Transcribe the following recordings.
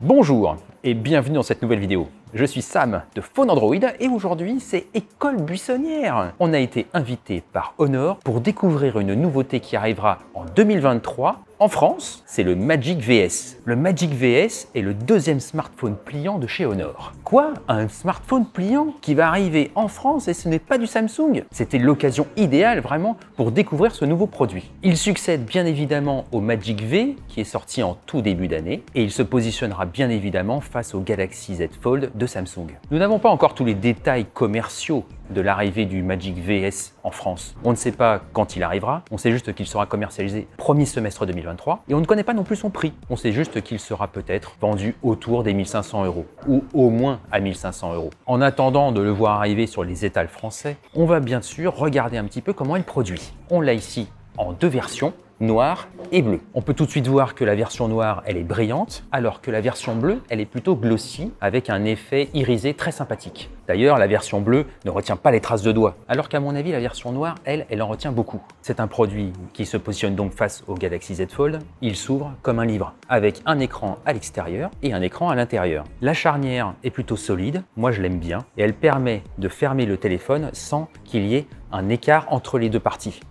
Bonjour et bienvenue dans cette nouvelle vidéo. Je suis Sam de Phone Android et aujourd'hui c'est École Buissonnière. On a été invité par Honor pour découvrir une nouveauté qui arrivera en 2023 en France, c'est le Magic VS. Le Magic VS est le deuxième smartphone pliant de chez Honor. Quoi? Un smartphone pliant qui va arriver en France et ce n'est pas du Samsung? C'était l'occasion idéale vraiment pour découvrir ce nouveau produit. Il succède bien évidemment au Magic V qui est sorti en tout début d'année et il se positionnera bien évidemment face au Galaxy Z Fold de Samsung. Nous n'avons pas encore tous les détails commerciaux de l'arrivée du Magic VS en France. On ne sait pas quand il arrivera, on sait juste qu'il sera commercialisé premier semestre 2023 et on ne connaît pas non plus son prix. On sait juste qu'il sera peut-être vendu autour des 1500 € ou au moins à 1500 €. En attendant de le voir arriver sur les étals français, on va bien sûr regarder un petit peu comment il produit. On l'a ici en deux versions, noir et bleu. On peut tout de suite voir que la version noire, elle est brillante, alors que la version bleue, elle est plutôt glossy, avec un effet irisé très sympathique. D'ailleurs, la version bleue ne retient pas les traces de doigts, alors qu'à mon avis, la version noire, elle en retient beaucoup. C'est un produit qui se positionne donc face au Galaxy Z Fold. Il s'ouvre comme un livre, avec un écran à l'extérieur et un écran à l'intérieur. La charnière est plutôt solide, moi je l'aime bien, et elle permet de fermer le téléphone sans qu'il y ait un écart entre les deux parties.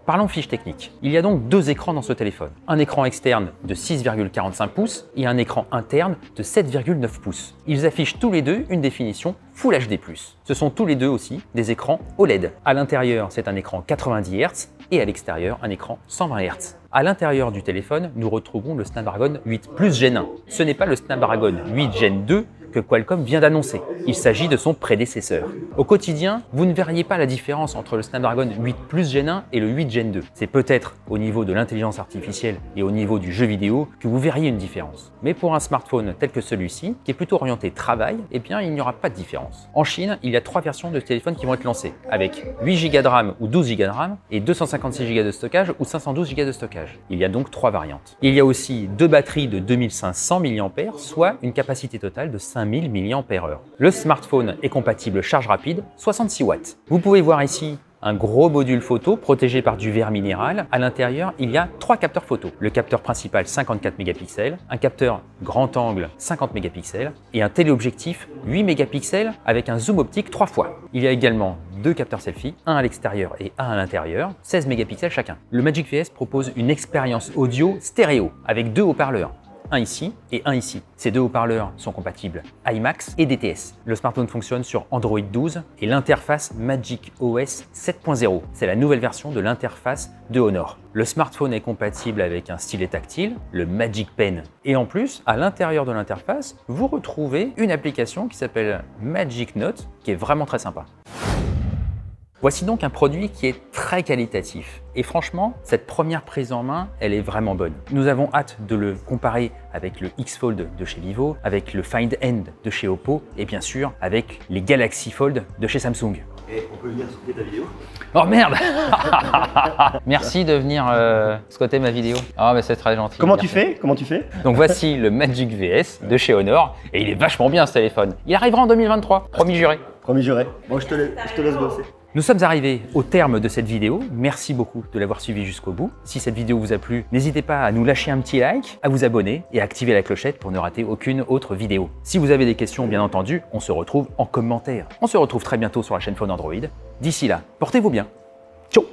Parlons fiche technique. Il y a donc deux écrans dans ce téléphone. Un écran externe de 6,45 pouces et un écran interne de 7,9 pouces. Ils affichent tous les deux une définition Full HD+. Ce sont tous les deux aussi des écrans OLED. À l'intérieur, c'est un écran 90 Hz et à l'extérieur, un écran 120 Hz. À l'intérieur du téléphone, nous retrouvons le Snapdragon 8 Plus Gen 1. Ce n'est pas le Snapdragon 8 Gen 2 que Qualcomm vient d'annoncer. Il s'agit de son prédécesseur. Au quotidien, vous ne verriez pas la différence entre le Snapdragon 8 Plus Gen 1 et le 8 Gen 2. C'est peut-être au niveau de l'intelligence artificielle et au niveau du jeu vidéo que vous verriez une différence. Mais pour un smartphone tel que celui-ci, qui est plutôt orienté travail, eh bien il n'y aura pas de différence. En Chine, il y a trois versions de téléphone qui vont être lancées, avec 8 Go de RAM ou 12 Go de RAM et 256 Go de stockage ou 512 Go de stockage. Il y a donc trois variantes. Il y a aussi deux batteries de 2500 mAh, soit une capacité totale de 5000 mAh. Le smartphone est compatible charge rapide, 66 watts. Vous pouvez voir ici un gros module photo protégé par du verre minéral. À l'intérieur, il y a trois capteurs photo. Le capteur principal 54 mégapixels, un capteur grand angle 50 mégapixels et un téléobjectif 8 mégapixels avec un zoom optique 3 fois. Il y a également deux capteurs selfie, un à l'extérieur et un à l'intérieur, 16 mégapixels chacun. Le Magic VS propose une expérience audio stéréo avec deux haut-parleurs. Un ici et un ici. Ces deux haut-parleurs sont compatibles IMAX et DTS. Le smartphone fonctionne sur Android 12 et l'interface Magic OS 7.0. C'est la nouvelle version de l'interface de Honor. Le smartphone est compatible avec un stylet tactile, le Magic Pen. Et en plus, à l'intérieur de l'interface, vous retrouvez une application qui s'appelle Magic Note, qui est vraiment très sympa. Voici donc un produit qui est très qualitatif. Et franchement, cette première prise en main, elle est vraiment bonne. Nous avons hâte de le comparer avec le X Fold de chez Vivo, avec le Find N de chez Oppo et bien sûr avec les Galaxy Fold de chez Samsung. Et on peut venir scotter ta vidéo? Oh merde. Merci de venir scotter ma vidéo. Ah mais c'est très gentil. Comment tu fais? Comment tu fais? Donc voici le Magic VS de chez Honor et il est vachement bien ce téléphone. Il arrivera en 2023, promis juré. Promis juré. Bon, je te laisse bosser. Nous sommes arrivés au terme de cette vidéo. Merci beaucoup de l'avoir suivi jusqu'au bout. Si cette vidéo vous a plu, n'hésitez pas à nous lâcher un petit like, à vous abonner et à activer la clochette pour ne rater aucune autre vidéo. Si vous avez des questions, bien entendu, on se retrouve en commentaire. On se retrouve très bientôt sur la chaîne Phone Android. D'ici là, portez-vous bien. Ciao!